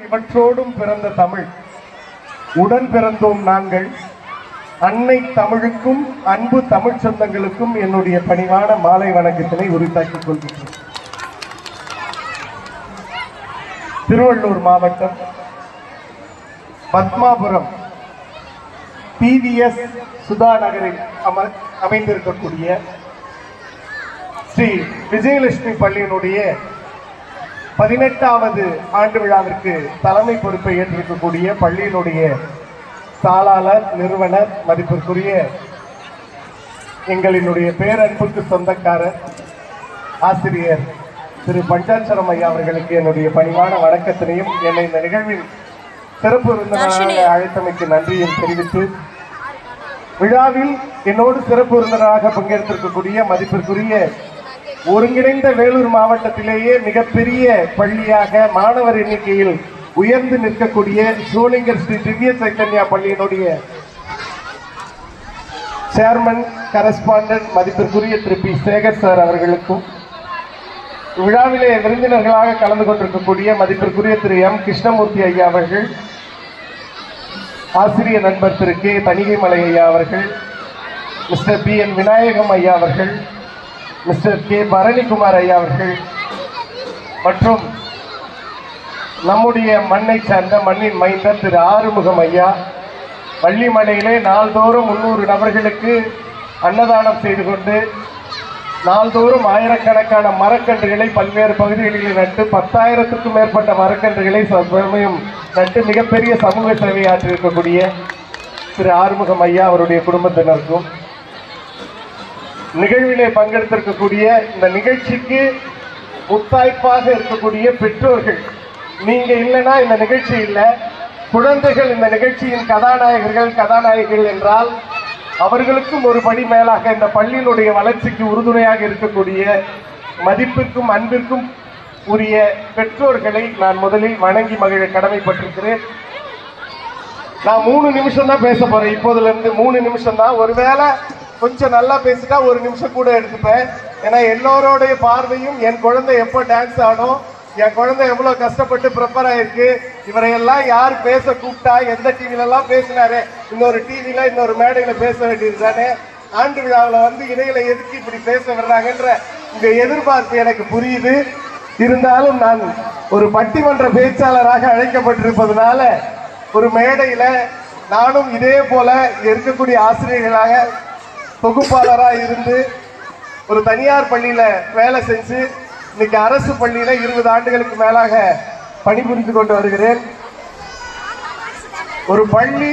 இவற்றோடும் பிறந்த தமிழ் உடன் பிறந்தோம் நாங்கள். அன்னை தமிழுக்கும் அன்பு தமிழ் சொந்தங்களுக்கும் என்னுடைய பணிவான மாலை வணக்கத்தினை உரித்தாக்கிக் கொள்கிறேன். திருவள்ளூர் மாவட்டம் பத்மாபுரம் PVS சுதா நகரில் அமைந்திருக்கக்கூடிய ஸ்ரீ விஜயலட்சுமி பள்ளியினுடைய 18வது ஆண்டு விழாவிற்கு தலைமை பொறுப்பை ஏற்றிருக்கக்கூடிய பள்ளியினுடைய தாளாளர் நிறுவனர் மதிப்பிற்குரிய எங்களினுடைய பேரன்புக்கு சொந்தக்காரர் ஆசிரியர் திரு பஞ்சாட்சரம் ஐயா அவர்களுக்கு என்னுடைய பணிவான வணக்கத்தினையும் என்னை இந்த நிகழ்வில் சிறப்பு விருந்தினராக அழைத்தமைக்கு நன்றியும் தெரிவித்து, விழாவில் என்னோடு சிறப்பு விருந்தினராக பங்கேற்றிருக்கக்கூடிய மதிப்பிற்குரிய ஒருங்கிணைந்த வேலூர் மாவட்டத்திலேயே மிகப்பெரிய பள்ளியாக மாணவர் எண்ணிக்கையில் உயர்ந்து நிற்கக்கூடிய சோளிங்கர் ஸ்ரீ திவ்ய சைத்தன்யா பள்ளியினுடைய சேர்மன் கரஸ்பாண்டன்ட் மதிப்பிற்குரிய திரு பி சேகர் சார் அவர்களுக்கும், விழாவிலே விருந்தினர்களாக கலந்து கொண்டிருக்கக்கூடிய மதிப்பிற்குரிய திரு எம் கிருஷ்ணமூர்த்தி ஐயா அவர்கள், ஆசிரியர் நண்பர் திரு கே தணிகைமலை ஐயா அவர்கள், மிஸ்டர் பி என் விநாயகம் ஐயா அவர்கள், மிஸ்டர் கே பரணிக்குமார் ஐயா அவர்கள் மற்றும் நம்முடைய மண்ணை சார்ந்த மண்ணின் மைந்தர் திரு ஆறுமுகம் ஐயா, வள்ளிமலையிலே நாள்தோறும் 300 நபர்களுக்கு அன்னதானம் செய்து கொண்டு நாள்தோறும் ஆயிரக்கணக்கான மரக்கன்றுகளை பல்வேறு பகுதிகளில் நட்டு 10,000க்கும் மேற்பட்ட மரக்கன்றுகளை சமயம் நட்டு மிகப்பெரிய சமூக சேவையாற்றிருக்கக்கூடிய திரு ஆறுமுகம் ஐயா அவருடைய குடும்பத்தினருக்கும், நிகழ்விலே பங்கெடுத்திருக்கக்கூடிய இந்த நிகழ்ச்சிக்கு முத்தாய்ப்பாக இருக்கக்கூடிய பெற்றோர்கள், நீங்க இல்லைன்னா இந்த நிகழ்ச்சி இல்லை. குழந்தைகள் இந்த நிகழ்ச்சியின் கதாநாயகிகள் என்றால் அவர்களுக்கும் ஒரு படி மேலாக இந்த பள்ளியினுடைய வளர்ச்சிக்கு உறுதுணையாக இருக்கக்கூடிய மதிப்பிற்கும் அன்பிற்கும் உரிய பெற்றோர்களை நான் முதலில் வணங்கி மகிழ கடமைப்பட்டிருக்கிறேன். நான் 3 நிமிஷம் தான் பேச போறேன். இப்போதுல இருந்து 3 நிமிஷம் தான். ஒருவேளை கொஞ்சம் நல்லா பேசிட்டா 1 நிமிஷம் கூட எடுத்துப்பேன். ஏன்னா எல்லோருடைய பார்வையும் என் குழந்தை எப்போ டான்ஸ் ஆடும், என் குழந்தை எவ்வளவு கஷ்டப்பட்டு ப்ரிப்பேர் ஆயிருக்கு, இவரையெல்லாம் யார் பேச கூப்பிட்டா, எந்த டிவில எல்லாம் பேசினாரு, இன்னொரு டிவில இன்னொரு மேடையில பேச வேண்டியது தானே. ஆண்டு விழாவில் வந்து இடையில எதுக்கு இப்படி பேச வர்றாங்கன்ற இந்த எதிர்பார்ப்பு எனக்கு புரியுது. இருந்தாலும் நான் ஒரு பட்டிமன்ற பேச்சாளராக அழைக்கப்பட்டிருப்பதனால ஒரு மேடையில நானும் இதே போல இருக்கக்கூடிய ஆசிரியர்களாக தொகுப்பாளராக இருந்து ஒரு தனியார் பள்ளியில வேலை செஞ்சு இன்னைக்கு அரசு பள்ளியில 20 ஆண்டுகளுக்கு மேலாக பணிபுரிந்து கொண்டு வருகிறேன். ஒரு பள்ளி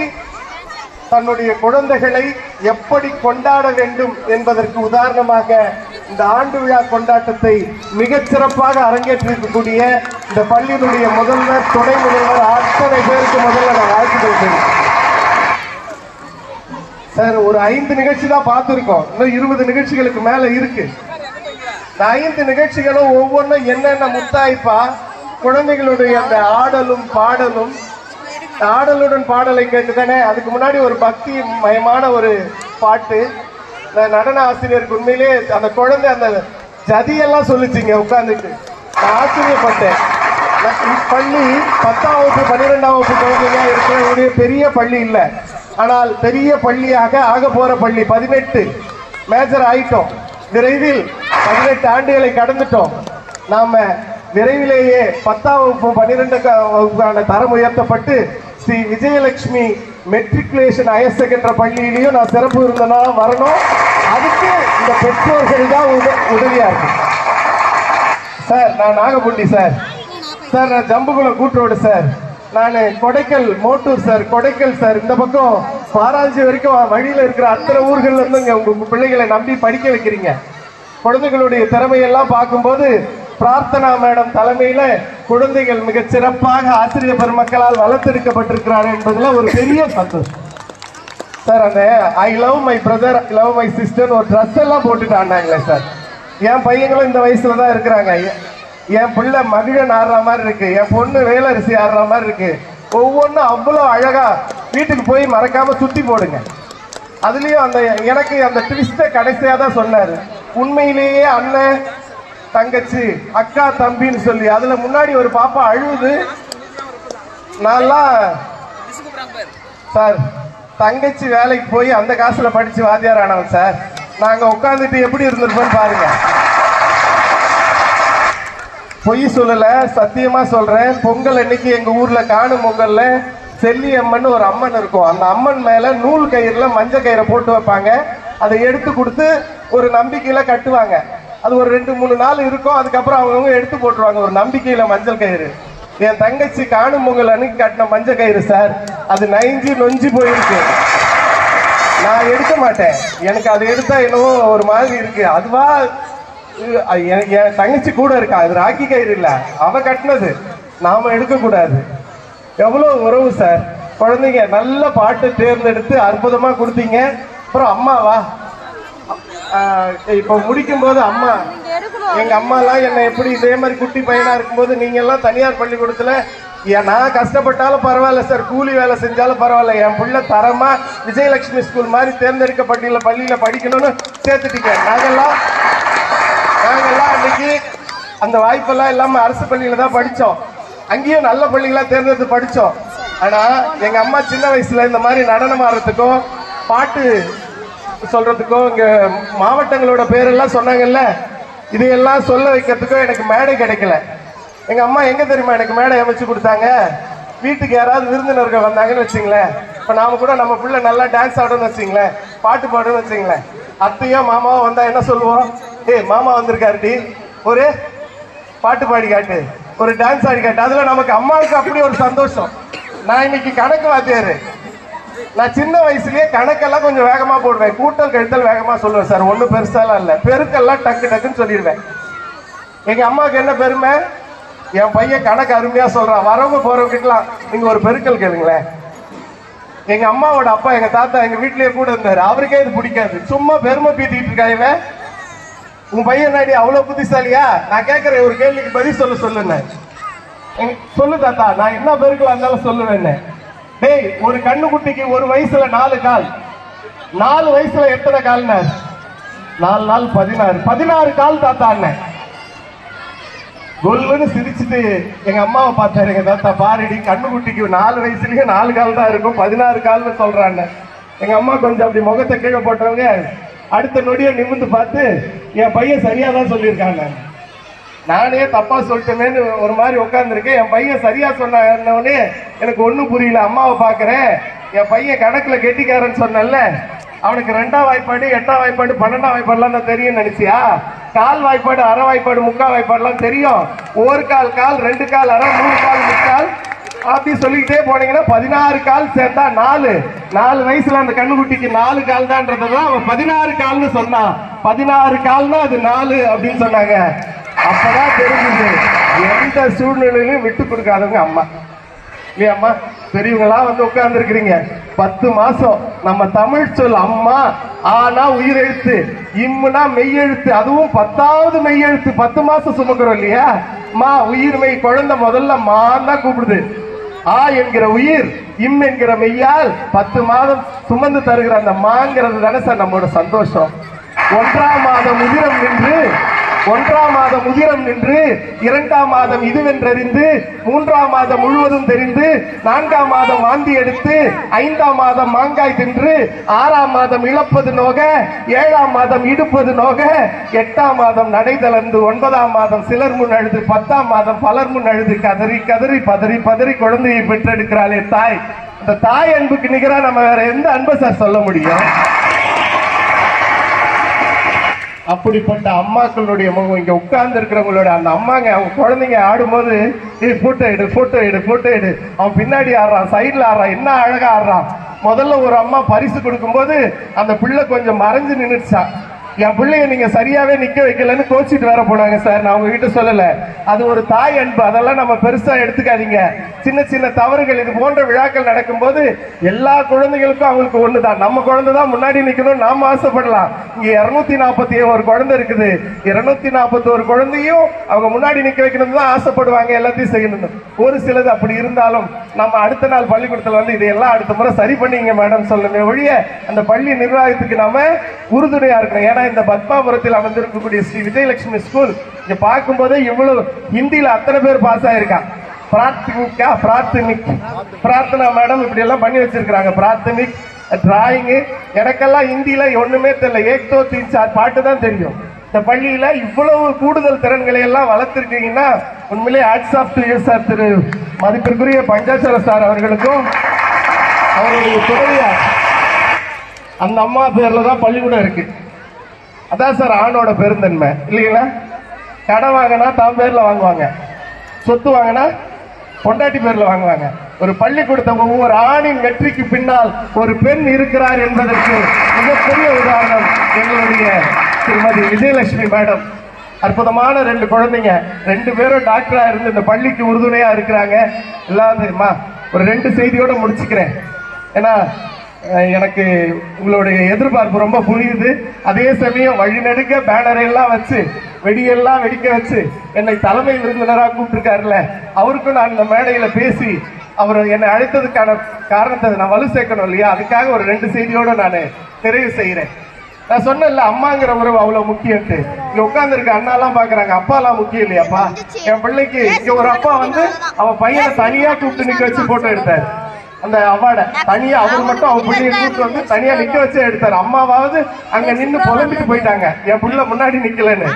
தன்னுடைய குழந்தைகளை எப்படி கொண்டாட வேண்டும் என்பதற்கு உதாரணமாக இந்த ஆண்டு விழா கொண்டாட்டத்தை மிகச் சிறப்பாக அரங்கேற்றிருக்கக்கூடிய இந்த பள்ளியினுடைய முதல்வர், துணை முதல்வர் அத்தனை பேருக்கு முதல்ல நான் வாழ்த்துக்கள் தெரிவிக்கிறேன். சார், ஒரு 5 நிகழ்ச்சி தான் பார்த்துருக்கோம். இன்னும் 20 நிகழ்ச்சிகளுக்கு மேல இருக்கு. இந்த 5 நிகழ்ச்சிகளும் ஒவ்வொன்றும் என்னென்ன முத்தாய்ப்பா குழந்தைகளுடைய அந்த ஆடலும் பாடலும், ஆடலுடன் பாடலை கேட்டுதானே. அதுக்கு முன்னாடி ஒரு பக்தி மயமான ஒரு பாட்டு. நடன ஆசிரியருக்கு உண்மையிலே அந்த குழந்தை அந்த ஜதியெல்லாம் சொல்லிச்சிங்க உட்கார்ந்துட்டு. நான் ஆச்சரியப்பட்டேன். பள்ளி 10ஆம் வகுப்பு 12ஆம் வகுப்பு குழந்தைங்க இருக்கிற பெரிய பள்ளி இல்லை, ஆனால் பெரிய பள்ளியாக ஆக போற பள்ளி. 18 மேஜர் ஆயிட்டோம். விரைவில் 18 ஆண்டுகளை கடந்துட்டோம். நாம விரைவிலேயே 10ஆம் வகுப்பு 12ஆம் வகுப்பான தரம் உயர்த்தப்பட்டு Shri Vijayalakshmi matriculation higher secondary பள்ளியிலையும் நான் சிறப்பு விருந்தினா வரணும். அதுக்கு இந்த பெற்றோர்கள் தான் உதவியா இருக்கு. சார், நான் நாகபுண்டி சார். சார், நான் ஜம்புகுளம் கூட்டுரோடு சார். நான் கொடைக்கல் மோட்டூர் சார், கொடைக்கல் சார். இந்த பக்கம் பாராஞ்சி வரைக்கும் வழியில் இருக்கிற அத்தனை ஊர்கள்ல இருந்து உங்க பிள்ளைகளை நம்பி படிக்க வைக்கிறீங்க. குழந்தைகளுடைய திறமையெல்லாம் பார்க்கும்போது பிரார்த்தனா மேடம் தலைமையில குழந்தைகள் மிக சிறப்பாக ஆசிரியர் பெருமக்களால் வளர்த்தெடுக்கப்பட்டிருக்கிறார்கள் என்பதுல ஒரு பெரிய சந்தோஷம். சார், அந்த I love my brother, I love my sister ஒரு ட்ரெஸ் எல்லாம் போட்டுட்டு ஆண்டாங்களே சார். என் பையங்களும் இந்த வயசுல தான் இருக்கிறாங்க. என் பிள்ளை மகிழன் ஆடுற மாதிரி இருக்கு, என் பொண்ணு வேலரிசி ஆடுற மாதிரி இருக்கு. ஒவ்வொன்றும் அவ்வளோ அழகா. வீட்டுக்கு போய் மறக்காம சுத்தி போடுங்க. அதுலயும் அந்த எனக்கு அந்த ட்விஸ்ட கடைசியா தான் சொன்னாரு. உண்மையிலேயே அண்ணன் தங்கச்சி அக்கா தம்பின்னு சொல்லி அதுல முன்னாடி ஒரு பாப்பா அழுவுது. நான்லாம் சார் தங்கச்சி வேலைக்கு போய் அந்த காசுல படிச்சு வாத்தியார் ஆனவன் சார். நாங்க உட்காந்துட்டு எப்படி இருந்திருப்போம்னு பாருங்க. பொய் சொல்லல, சத்தியமா சொல்றேன். பொங்கல் அன்னைக்கு எங்க ஊர்ல காணும் பொங்கல்ல செல்லி அம்மன் ஒரு அம்மன் இருக்கும். அந்த அம்மன் மேல நூல் கயிறுல மஞ்சள் கயிறை போட்டு வைப்பாங்க. அதை எடுத்து கொடுத்து ஒரு நம்பிக்கையில கட்டுவாங்க. அது ஒரு 2-3 நாள் இருக்கும். அதுக்கப்புறம் அவங்க எடுத்து போட்டுருவாங்க ஒரு நம்பிக்கையில மஞ்சள் கயிறு. என் தங்கச்சி காணும் பொங்கல் அன்னைக்கு கட்டின மஞ்சள் கயிறு சார், அது நைஞ்சு நொஞ்சு போயிருக்கு. நான் எடுக்க மாட்டேன். எனக்கு அதை எடுத்தா என்னவோ ஒரு மாதிரி இருக்கு. அதுவா என் தங்கச்சி கூட இருக்கா, அது ராக்கி கயிறு இல்ல, அவ கட்டினது, நாம எடுக்க கூடாது. எவ்வளவு உறவு சார். குழந்தைங்க நல்ல பாட்டு தேர்ந்தெடுத்து அற்புதமா கொடுத்தீங்க. அப்புறம் அம்மாவா இப்ப முடிக்கும் போது அம்மா, எங்க அம்மா எல்லாம் என்ன எப்படி இதே மாதிரி குட்டி பையனா இருக்கும்போது நீங்க எல்லாம் தனியார் பள்ளிக்கூடத்துல நான் கஷ்டப்பட்டாலும் பரவாயில்ல சார், கூலி வேலை செஞ்சாலும் பரவாயில்ல, என் பிள்ளை தரமா விஜயலட்சுமி ஸ்கூல் மாதிரி தேர்ந்தெடுக்கப்பட்ட பள்ளியில படிக்கணும்னு சேர்த்துட்டீங்க. நாங்கெல்லாம் அன்னைக்கு அந்த வாய்ப்பெல்லாம் இல்லாம அரசு பள்ளியில தான் படிச்சோம். அங்கேயும் நல்ல பள்ளிகளா தேர்ந்தெடுத்து படிச்சோம். ஆனா எங்க அம்மா சின்ன வயசுல இந்த மாதிரி நடனம் ஆடுறதுக்கும் பாட்டு சொல்றதுக்கும் இங்க மாவட்டங்களோட பேரெல்லாம் சொன்னாங்கல்ல, இதையெல்லாம் சொல்ல வைக்கிறதுக்கும் எனக்கு மேடை கிடைக்கல. எங்க அம்மா எங்க தெரியுமா எனக்கு மேடை அமைச்சு கொடுத்தாங்க? வீட்டுக்கு யாராவது விருந்தினர்கள் வந்தாங்கன்னு வச்சுங்களேன், இப்ப நாம கூட நம்ம பிள்ளை நல்லா டான்ஸ் ஆடணும்னு வச்சுங்களேன், பாட்டு பாடுன்னு வச்சுங்களேன், அத்தையோ மாமாவோ வந்தா என்ன சொல்லுவோம்? ஏய் மாமா வந்திருக்காருடி, ஒரு பாட்டு பாடி காட்டு, ஒரு டான்ஸ் ஆடி காட்டு. அதுல நமக்கு அம்மாவுக்கு அப்படி ஒரு சந்தோஷம். நான் இன்னைக்கு கணக்கு வாத்தியாரு. நான் சின்ன வயசுலயே கணக்கெல்லாம் கொஞ்சம் வேகமா போடுவேன். கூட்டல் கழித்தல் வேகமா சொல்லுவேன் சார். ஒன்னும் பெருசாலாம் இல்ல, பெருக்கெல்லாம் டக்கு டக்குன்னு சொல்லிடுவேன். எங்க அம்மாவுக்கு என்ன பெருமை, என் பையன் கணக்கு அருமையா சொல்றான். வரவங்க போறவங்கிட்டலாம் நீங்க ஒரு பெருக்கல் கேளுங்களேன். எங்க அம்மாவோட அப்பா எங்க தாத்தா எங்க வீட்லயே கூட இருந்தாரு. அவருக்கே இது பிடிக்காது. சும்மா பெருமை பீத்திட்டு இருக்காங்க. உன் பையன் நாடி அவ்வளவு புத்திசாலியா? நான் கேட்கறேன், ஒரு கேள்விக்கு பதில் சொல்லுன்னு. சொல்லு தாத்தா, நான் என்ன பெருக்கலா இருந்தாலும் சொல்லுவேன்னு. டேய், ஒரு கண்ணுக்குட்டிக்கு ஒரு வயசுல 4 கால், 4 வயசுல எத்தனை கால்ன? 4 நாள் 16 கால் தாத்தா அண்ணன். கொல்லுன்னு சிரிச்சுட்டு எங்க அம்மாவை பார்த்தாரு. எங்க தாத்தா, பாருடி கண்ணுக்குட்டிக்கு 4 வயசுலயே 4 கால் தான் இருக்கும், 16 கால்னு சொல்றாங்க. எங்க அம்மா கொஞ்சம் அப்படி முகத்தை கீழே போட்டவங்க அடுத்த நொடியை நிமிர்ந்து பார்த்து, என் பையன் சரியா தான் சொல்லியிருக்காங்க, நானே தப்பா சொல்லிட்டேன்னு ஒரு மாதிரி உட்காந்துருக்கேன். என் பையன் சரியா சொன்னே எனக்கு ஒண்ணும் புரியல. அம்மாவை பாக்குறேன், என் பையன் கணக்குல கெட்டிக்காரன்னு சொன்னல, அவனுக்கு 2ஆம் வாய்ப்பாடு 8ஆம் வாய்ப்பாடு 12ஆம் வாய்ப்பாடுலாம் தான் தெரியும் நினைச்சியா? கால் வாய்ப்பாடு அரை வாய்ப்பாடு முக்கால் வாய்ப்பாடுலாம் தெரியும். 1 கால் 2 கால் அரை 3 கால் முக்கால் அப்படி சொல்லிக்கிட்டே போனீங்கன்னா 16 கால் சேர்த்தா 4 வயசுல அந்த கண்ணுக்குட்டிக்கு 4 கால் தான்றதான் அவன் 16 கால்னு சொன்னான். 16 கால்னா அது 4 அப்படின்னு சொன்னாங்க. அப்பதான் தெரிஞ்சது எந்த சூழ்நிலையிலும் விட்டு கொடுக்காதவங்க அம்மா. இல்லையா அம்மா? பெரியவங்களா வந்து உட்கார்ந்து இருக்கிறீங்க. 10 மாசம் நம்ம தமிழ் சொல் அம்மா, ஆனா உயிரெழுத்து, இம்முனா மெய்யெழுத்து, அதுவும் 10வது மெய்யெழுத்து. 10 மாசம் சுமக்கிறோம் இல்லையா? மா உயிர்மை குழந்தை முதல்ல மான் தான் கூப்பிடுது. ஆ என்கிற உயிர், இம் என்கிற மெய்யால் 10 மாதம் சுமந்து தருகிற அந்த மாங்கிறது தானே சார் நம்மளோட சந்தோஷம். 1ஆம் மாதம் உதிரம் நின்று 1ஆம் மாதம் உதிரம் நின்று 2ஆம் மாதம் இதுவென்றறிந்து 3ஆம் மாதம் முழுவதும் தெரிந்து 4ஆம் மாதம் வாந்தி எடுத்து 5ஆம் மாதம் மாங்காய் தின்று 6ஆம் மாதம் இழப்பது நோக 7ஆம் மாதம் இடுப்பது நோக 8ஆம் மாதம் நடை தளர்ந்து 9ஆம் மாதம் சிலர் முன் அழுது 10ஆம் மாதம் பலர் முன் அழுது கதறி கதறி பதறி பதறி குழந்தையை பெற்றெடுக்கிறாளே தாய். இந்த தாய் அன்புக்கு நிகரா நம்ம வேற எந்த அன்பை சார் சொல்ல முடியும்? அப்படிப்பட்ட அம்மாக்களுடைய முகம் இங்க உட்கார்ந்து இருக்கிறவங்களோட அந்த அம்மாங்க, அவங்க குழந்தைங்க ஆடும்போது போட்டோ எடு போட்டோ எடு போட்டோ எடு, அவன் பின்னாடி ஆடுறான், சைட்ல ஆடுறான், என்ன அழகா ஆடுறான். முதல்ல ஒரு அம்மா பரிசு கொடுக்கும் போது அந்த பிள்ளை கொஞ்சம் மறைஞ்சு நின்றுச்சான். என் பிள்ளைய நீங்க சரியாவே நிக்க வைக்கலன்னு கோச்சிட்டு வர போனாங்க சார். நான் உங்ககிட்ட சொல்லல, அது ஒரு தாய் அன்பு. அதெல்லாம் நம்ம பெருசா எடுத்துக்காதீங்க. சின்ன சின்ன தவறுகள் இது போன்ற விழாக்கள் நடக்கும் போது எல்லா குழந்தைகளுக்கும் அவங்களுக்கு ஒண்ணுதான், நம்ம குழந்தை தான் முன்னாடி நிக்கணும் நாம ஆசைப்படலாம். இங்க 241 குழந்தை இருக்குது. 241 குழந்தையும் அவங்க முன்னாடி நிக்க வைக்கணும் தான் ஆசைப்படுவாங்க, எல்லாத்தையும் செய்யணும். ஒரு சிலது அப்படி இருந்தாலும் நம்ம அடுத்த நாள் பள்ளிக்கூடத்துல வந்து இதையெல்லாம் அடுத்த முறை சரி பண்ணீங்க மேடம் சொல்லுங்க ஒழிய அந்த பள்ளி நிர்வாகத்துக்கு நாம உறுதுணையா இருக்கணும். ஏன்னா இந்த பத்மாபுரத்தில் அமர்ந்திருக்கக்கூடிய ஸ்ரீ விஜயலட்சுமி ஸ்கூல் இங்க பார்க்கும் போதே இவ்வளவு ஹிந்தியில அத்தனை பேர் பாஸ் ஆயிருக்கான். பிரார்த்தனா மேடம் இப்படி எல்லாம் பண்ணி வச்சிருக்காங்க. பிரார்த்தனிக் டிராயிங். எனக்கெல்லாம் ஹிந்தியில ஒண்ணுமே தெரியல. ஏக் தோ தீன் சார் பாட்டு தான் தெரியும். இந்த பள்ளியில இவ்வளவு கூடுதல் திறன்களை எல்லாம் வளர்த்திருக்கீங்கன்னா உண்மையிலே hats off to you sir. திரு மதிப்பிற்குரிய பஞ்சாச்சர சார் அவர்களுக்கும் அவருடைய துறையார் அந்த அம்மா பேர்ல தான் பள்ளிக்கூடம் இருக்கு. அதான் சார் ஆணோட பெருந்தன்மை இல்லைங்களா? கடை வாங்கினா தான் பேர்ல வாங்குவாங்க, சொத்து வாங்கினா பொண்டாட்டி பேர்ல வாங்குவாங்க. ஒரு பள்ளிக்கூடத்தை ஒவ்வொரு ஆணின் வெற்றிக்கு பின்னால் ஒரு பெண் இருக்கிறார் என்பதற்கு மிகப்பெரிய உதாரணம் எங்களுடைய திருமதி விஜயலட்சுமி மேடம். அற்புதமான 2 குழந்தைங்க, 2 பேரும் டாக்டரா இருந்து இந்த பள்ளிக்கு உறுதுணையா இருக்கிறாங்க. எல்லாரும் ஒரு 2 செய்தியோட முடிச்சுக்கிறேன். ஏன்னா எனக்கு உங்களுடைய எதிர்பார்ப்பு ரொம்ப புரியுது. அதே சமயம் வழிநடுக்க பேனரை எல்லாம் வச்சு வெடியெல்லாம் வெடிக்க வச்சு என்னை தலைமை விருந்தினராக கூப்பிட்டுருக்காருல்ல, அவருக்கும் நான் இந்த மேடையில பேசி அவர் என்னை அழைத்ததுக்கான காரணத்தை நான் வலு சேர்க்கணும் இல்லையா? அதுக்காக ஒரு 2 செய்தியோட நான் நிறைவு செய்கிறேன். நான் சொன்னேன்ல அம்மாங்கிற உறவு அவ்வளவு முக்கியம்ட்டு. இங்க உட்கார்ந்து இருக்க அண்ணாலாம் பாக்குறாங்க, அப்பா எல்லாம் முக்கியம் இல்லையாப்பா? என் பிள்ளைக்கு இங்க ஒரு அப்பா வந்து அவன் பையனை தனியா கூப்பிட்டு நிக்க வச்சு போட்டோ எடுத்தாரு. அந்த அவார்டை தனியா அவர் மட்டும் அவன் பிள்ளைய கூப்பிட்டு வந்து தனியா நிக்க வச்சே எடுத்தாரு. அம்மாவாவது அங்க நின்று புலம்பிட்டு போயிட்டாங்க, என் பிள்ளை முன்னாடி நிக்கலன்னு.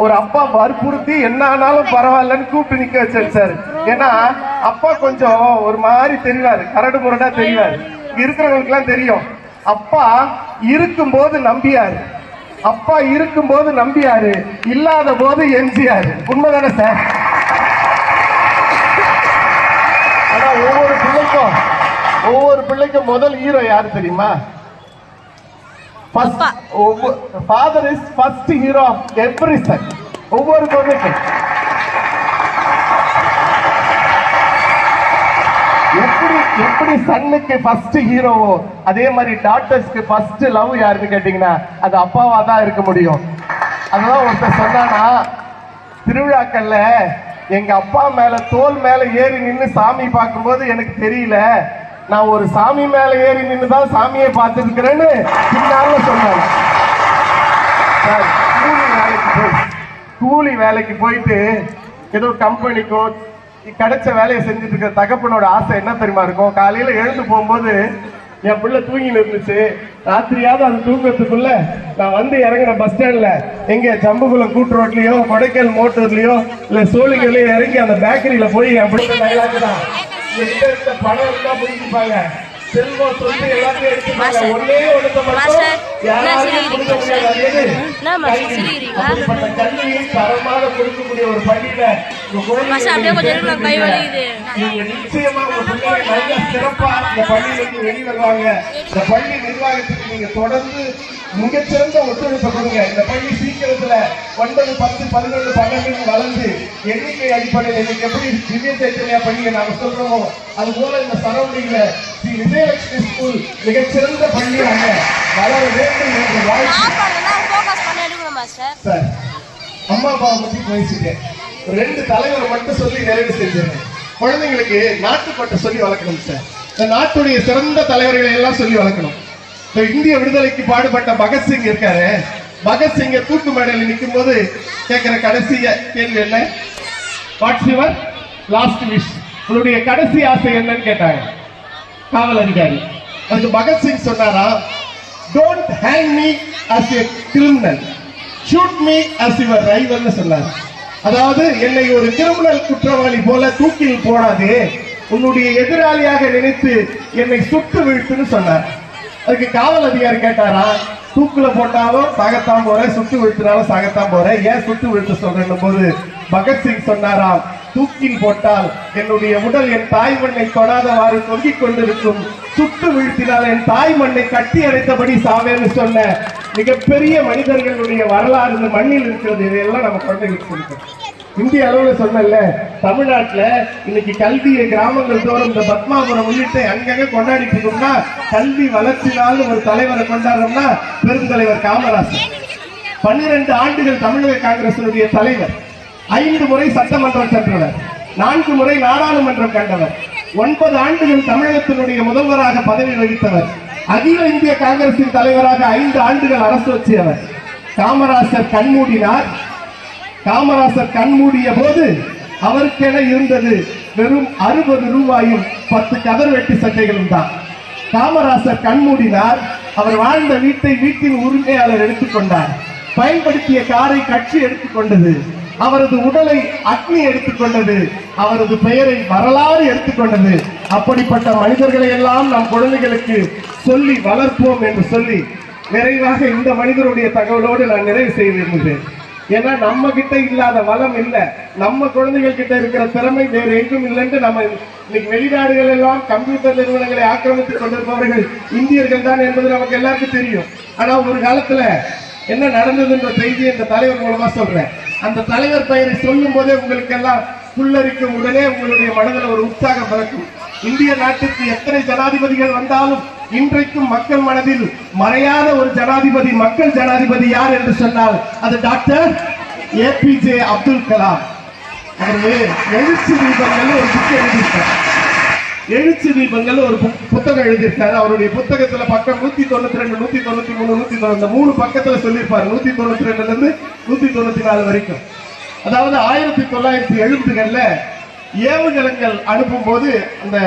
ஒரு அப்பா வற்புறுத்தி என்ன ஆனாலும் பரவாயில்லன்னு கூப்பிட்டு நிக்க வச்சாரு. ஏன்னா அப்பா கொஞ்சம் ஒரு மாதிரி தெரிவாரு, கரடு முரடா தெரிவாரு. இருக்கிறவங்களுக்கு எல்லாம் தெரியும். அப்பா இருக்கும்போது நம்பியாரு, அப்பா இருக்கும்போது நம்பியாரு, இல்லாத போது எம்ஜிஆர். உண்மைதானே சார்? ஆனா ஒவ்வொரு பிள்ளைக்கும் முதல் ஹீரோ யாரு தெரியுமா? Father is first hero of every son. ஒவ்வொரு பொண்ணுக்கும் எப்படி சன்னுக்கு ஃபர்ஸ்ட் ஹீரோவோ அதே மாதிரி டாக்டர்ஸ்க்கு ஃபர்ஸ்ட் லவ் யாருன்னு கேட்டீங்கன்னா அது அப்பாவா தான் இருக்க முடியும். அதுதான் ஒருத்தர் சொன்னானா, திருவிழாக்கள்ல எங்க அப்பா மேல தோல் மேல ஏறி நின்று சாமி பார்க்கும்போது எனக்கு தெரியல, நான் ஒரு சாமி மேல ஏறி நின்று தான் சாமியை பார்த்துருக்கிறேன்னு பின்னால சொன்னாங்க. கூலி வேலைக்கு போயிட்டு ஏதோ கம்பெனிக்கோ கிடைச்ச வேலையை செஞ்சுட்டு இருக்கிற தகப்பனோட ஆசை என்ன தெரியுமா இருக்கும்? காலையில எழுந்து போகும்போது என் பிள்ளை தூங்கின்னு இருந்துச்சு, ராத்திரியாவது அது தூங்கறதுக்குள்ள நான் வந்து இறங்குற பஸ் ஸ்டாண்ட்ல எங்க ஜம்புகுளம் கூட்டு ரோட்லயோ கொடைக்கால் மோட்டர்லயோ இல்ல சோழிகளையோ இறங்கி அந்த பேக்கரியில போய் என் பிள்ளை டைலாக் தான் பணம் இருந்தா புரிஞ்சுப்பாங்க, செல்வம் சொத்து எல்லாத்தையும் எடுத்துப்பாங்க, ஒன்னே ஒடுத்த மட்டும் யாராலையும் கொடுக்க முடியாது. கல்வியை தரமாக கொடுக்கக்கூடிய ஒரு பள்ளியில நிச்சயமா உங்க பிள்ளைங்க நல்ல சிறப்பா இந்த பள்ளியிலிருந்து வெளிவருவாங்க. இந்த பள்ளி நிர்வாகத்துக்கு நீங்க தொடர்ந்து மிகச்சிறந்த ஒத்துழைப்பு கொடுங்க. இந்த பள்ளி சீக்கிரத்துல 9, 10, 11, 12 வளர்ந்து எண்ணிக்கை அடிப்படையில் இன்னைக்கு எப்படி திவ்ய சைத்தன்யா பள்ளியை நாம சொல்றோமோ அது போல இந்த சரௌண்டிங்ல ஸ்ரீ விஜயலட்சுமி ஸ்கூல் மிகச்சிறந்த பள்ளியாக வளர வேண்டும் என்ற வாழ்க்கை. சார் அம்மா அப்பாவை பத்தி பேசிட்டேன், 2 தலைவரை மட்டும் சொல்லி நிறைவு செஞ்சிருக்கேன். குழந்தைங்களுக்கு நாட்டுப்பட்ட சொல்லி வளர்க்கணும் சார். இந்த நாட்டுடைய சிறந்த தலைவர்களை எல்லாம் சொல்லி வளர்க்கணும். இந்திய விடுதலைக்கு பாடுபட்ட பகத்சிங் இருக்காரு, பகத்சிங்க தூக்கு மேடையில் நிற்கும் போது கேட்கிற கடைசி கேள்வி என்ன? What's your last wish? உங்களுடைய கடைசி ஆசை என்னன்னு கேட்டாங்க காவல் அதிகாரி. அதுக்கு பகத்சிங் சொன்னாரா, don't hang me as a criminal, shoot me as your rival சொன்னார். அதாவது என்னை ஒரு கிரிமினல் குற்றவாளி போல தூக்கில் போடாதே, உன்னுடைய எதிராளியாக நினைத்து என்னை சுட்டு வீழ்த்துன்னு சொன்னார். அதுக்கு காவல் அதிகாரி கேட்டாரா, தூக்குல போட்டாலும் சாகத்தான் போறேன், சுட்டு வீழ்த்தினாலும் சாகத்தான் போறேன், ஏன் சுட்டு வீழ்த்து சொல்றேன் போது பகத்சிங் சொன்னாராம், தூக்கில் போட்டால் என்னுடைய உடல் என் தாய் மண்ணை தொடாதவாறு தொங்கிக் கொண்டிருக்கும், சுட்டு வீழ்த்தினால் என் தாய் மண்ணை கட்டி அடைத்தபடி சாவேன்னு சொன்ன மிகப்பெரிய மனிதர்களுடைய வரலாறு இந்த மண்ணில் இருக்கிறது. இதையெல்லாம் நம்ம குழந்தைகளுக்கு கொடுக்கணும். இந்திய அளவுல சொன்னல, தமிழ்நாட்டுல இன்னைக்கு கல்வியை கிராமங்கள் தோறும் இந்த பத்மாபுரம் உள்ளிட்ட அங்கங்க கொண்டாடிட்டு இருக்கோம்னா கல்வி வளர்ச்சினால ஒரு தலைவரை கொண்டாடுறோம்னா பெருந்தலைவர் காமராஜர். 12 ஆண்டுகள் தமிழக காங்கிரசினுடைய தலைவர், 5 முறை சட்டமன்றம் சென்றவர், 4 முறை நாடாளுமன்றம் கண்டவர், 9 ஆண்டுகள் தமிழகத்தினுடைய முதல்வராக பதவி வகித்தவர், அகில இந்திய காங்கிரசின் தலைவராக 5 ஆண்டுகள் அரசு வச்சியவர். காமராஜர் கண்மூடினார். காமராஜர் கண்மூடிய போது அவருக்கென இருந்தது வெறும் 60 ரூபாயும் 10 கதர் வெட்டி சட்டைகளும் தான். காமராசர் கண்மூடினார். அவர் வாழ்ந்த வீட்டை வீட்டின் உரிமையாளர் எடுத்துக்கொண்டார். பயன்படுத்திய காரை கட்சி எடுத்துக்கொண்டது. அவரது உடலை அக்னி எடுத்துக்கொண்டது. அவரது பெயரை வரலாறு எடுத்துக்கொண்டது. அப்படிப்பட்ட மனிதர்களை எல்லாம் நம் குழந்தைகளுக்கு சொல்லி வளர்ப்போம் என்று சொல்லி நிறைவாக இந்த மனிதருடைய தகவலோடு நான் நிறைவு செய்ய விரும்புகிறேன். ஏன்னா நம்ம கிட்ட இல்லாத வளம் இல்லை, நம்ம குழந்தைகள் கிட்ட இருக்கிற திறமை வேறு எங்கும் இல்லைன்னு நம்ம இன்னைக்கு வெளிநாடுகள் எல்லாம் கம்ப்யூட்டர் நிறுவனங்களை ஆக்கிரமித்துக் கொண்டிருப்பவர்கள் இந்தியர்கள் தான் என்பது நமக்கு எல்லாருக்கும் தெரியும். ஆனா ஒரு காலத்துல என்ன நடந்ததுன்ற செய்தியை இந்த தலைவர் மூலமா சொல்றேன். அந்த தலைவர் பெயரை சொல்லும் போதே உங்களுக்கு எல்லாம் புல்லரிக்கும். உடனே உங்களுடைய மனதில் ஒரு உற்சாகம் பிறக்கும். இந்திய நாட்டுக்கு எத்தனை ஜனாதிபதிகள் வந்தாலும் இன்றைக்கும் மக்கள் மனதில் மறையாத ஒரு ஜனாதிபதி, மக்கள் ஜனாதிபதி யார் என்று சொன்னால் அது டாக்டர் ஏபிஜே அப்துல் கலாம். அவரு எழுச்சி தீபங்கள் ஒரு புக் எழுதியிருக்கார். எழுச்சி தீபங்கள் ஒரு புத்தகம் எழுதியிருக்காரு. அவருடைய புத்தகத்துல பக்கம் 192, 193, 190 3 பக்கத்துல சொல்லியிருப்பாரு. 192ல இருந்து 194 வரைக்கும். அதாவது 1970களில் ஏவுகணங்கள் அனுப்பும் போது அந்த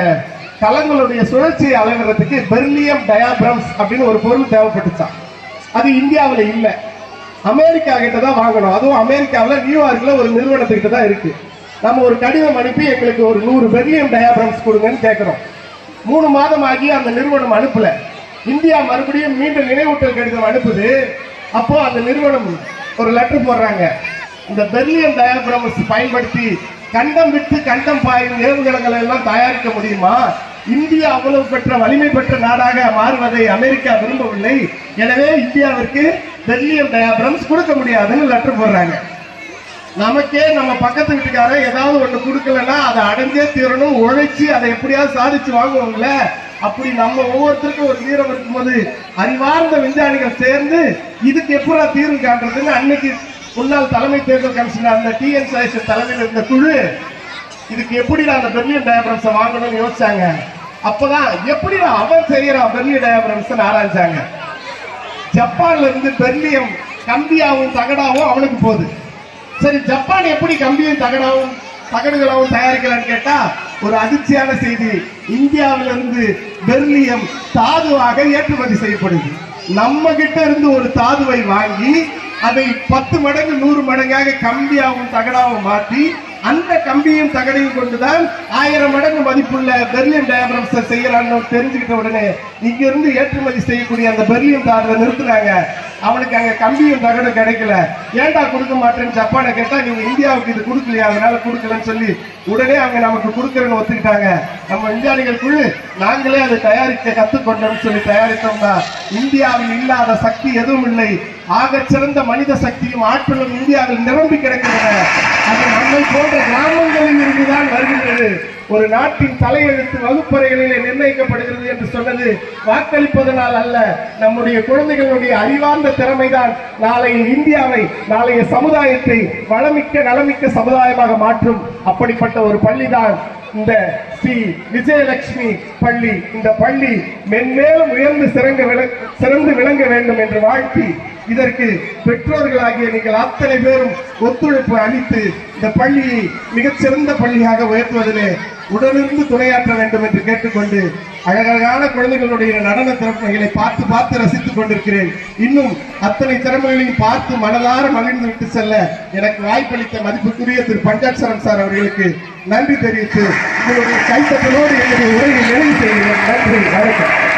கலங்களுடைய சுழற்சியை அளவிறதுக்கு பெர்லியம் டயாபிரம்ஸ் அப்படின்னு ஒரு பொருள் தேவைப்பட்டுச்சான். அது இந்தியாவில் இல்லை, அமெரிக்கா கிட்ட தான் வாங்கணும். அதுவும் அமெரிக்காவில் நியூயார்க்ல ஒரு நிறுவனத்துக்கிட்ட தான் இருக்கு. நம்ம ஒரு கடிதம் அனுப்பி எங்களுக்கு ஒரு 100 பெர்லியம் டயாபிரம்ஸ் கொடுங்கன்னு கேட்கிறோம். 3 மாதம் ஆகி அந்த நிறுவனம் அனுப்பல. இந்தியா மறுபடியும் மீண்டும் நினைவூட்டல் கடிதம் அனுப்புது. அப்போ அந்த நிறுவனம் ஒரு லெட்டர் போடுறாங்க. இந்த பெர்லியம் டயாபிரம்ஸ் பயன்படுத்தி கண்டம் விட்டு கண்டம் பாயும் ஏவுகணங்களை எல்லாம் தயாரிக்க முடியுமா? இந்தியா அவ்வளவு பெற்ற வலிமை பெற்ற நாடாக மாறுவதை அமெரிக்கா விரும்பவில்லை. எனவே இந்தியாவிற்கு பெர்லியம் டயாபிரம்ஸ் கொடுக்க முடியாதுன்னு லெட்டர் போடுறாங்க. நமக்கே நம்ம பக்கத்து வீட்டுக்காரன் ஏதாவது ஒண்ணு கொடுக்கலன்னா அதை அடைஞ்சே தீரணும், உழைச்சி அதை எப்படியாவது சாதிச்சு வாங்குவோம்ல. அப்படி நம்ம ஒவ்வொருத்தருக்கும் ஒரு வீரம் இருக்கும்போது அறிவார்ந்த விஞ்ஞானிகள் சேர்ந்து இதுக்கு எப்படா தீர்வு காண்றதுன்னு அன்னைக்கு முன்னாள் தலைமை தேர்தல் கமிஷனர் அந்த TN சேஷன் தலைமையில் இருந்த குழு இதுக்கு எப்படி அந்த பெர்லியம் டயாபிரம்ஸ் வாங்கணும்னு யோசிச்சாங்க. அப்பதான் எப்படி அவன் செய்யறான் பெர்லியம் டயாபிரம்ஸ் ஆராய்ச்சாங்க. ஜப்பான்ல இருந்து பெர்லியம் கம்பியாவும் தகடாவும் அவனுக்கு போகுது. சரி, ஜப்பான் எப்படி கம்பியும் தகடுகளாவும் தயாரிக்கலான்னு கேட்டா ஒரு அதிர்ச்சியான செய்தி. இந்தியாவிலிருந்து பெர்லியம் தாதுவாக ஏற்றுமதி செய்யப்படுது. நம்ம கிட்ட இருந்து ஒரு தாதுவை வாங்கி அதை 10 மடங்கு 100 மடங்காக கம்பியாவும் தகடாவும் மாற்றி அந்த கம்பியும் தகடையும் கொண்டுதான் 1000 மடங்கு மதிப்புள்ள பெர்லியம் டயாபிரம்ஸ் செய்யறான்னு தெரிஞ்சுக்கிட்ட உடனே இங்க இருந்து ஏற்றுமதி செய்யக்கூடிய அந்த பெர்லியம் தாதுவை நிறுத்தினாங்க. அவனுக்கு அங்க கம்பியும் தகடும் கிடைக்கல. ஏன்டா கொடுக்க மாட்டேன்னு ஜப்பானை கேட்டா நீங்க இந்தியாவுக்கு இது கொடுக்கலையா, அதனால கொடுக்கலன்னு சொல்லி உடனே அவங்க நமக்கு கொடுக்கறன்னு ஒத்துக்கிட்டாங்க. நம்ம விஞ்ஞானிகள் குழு நாங்களே அதை தயாரிக்க கத்துக்கொண்டோம்னு சொல்லி தயாரித்தோம்னா இந்தியாவில் இல்லாத சக்தி எதுவும் இல்லை. ஆக சிறந்த மனித சக்தியும் ஆற்றலும் இந்தியாவில் நிரம்பி கிடக்கின்றன. அது நம்மை போன்ற கிராமங்களில் இருந்துதான் வருகின்றது. ஒரு நாட்டின் தலையெழுத்து வகுப்பறைகளிலே நிர்ணயிக்கப்படுகிறது என்று சொன்னது வாக்களிப்பதனால் அல்ல, நம்முடைய குழந்தைகளுடைய அறிவார்ந்த திறமைதான் நாளைய இந்தியாவை, நாளைய சமுதாயத்தை வளமிக்க நலமிக்க சமுதாயமாக மாற்றும். அப்படிப்பட்ட ஒரு பள்ளிதான் இந்த ஸ்ரீ விஜயலட்சுமி பள்ளி. இந்த பள்ளி மென்மேலும் உயர்ந்து சிறந்து விளங்க வேண்டும் என்று வாழ்த்தி இதற்கு பெற்றோர்களாகிய நீங்கள் அத்தனை பேரும் ஒத்துழைப்பு அளித்து இந்த பள்ளியை மிகச்சிறந்த பள்ளியாக உயர்த்துவதிலே உடனிருந்து துணையாற்ற வேண்டும் என்று கேட்டுக்கொண்டு அழகழகான குழந்தைகளுடைய நடன திறமைகளை பார்த்து ரசித்துக் கொண்டிருக்கிறேன். இன்னும் அத்தனை திறமைகளையும் பார்த்து மனதார மகிழ்ந்து விட்டு செல்ல எனக்கு வாய்ப்பளித்த மதிப்புக்குரிய திரு பஞ்சாட்சரம் சார் அவர்களுக்கு நன்றி தெரிவித்து உங்களுடைய கைத்தட்டலோடு என்னுடைய உரையை நிறைவு செய்கிறேன். நன்றி, வணக்கம்.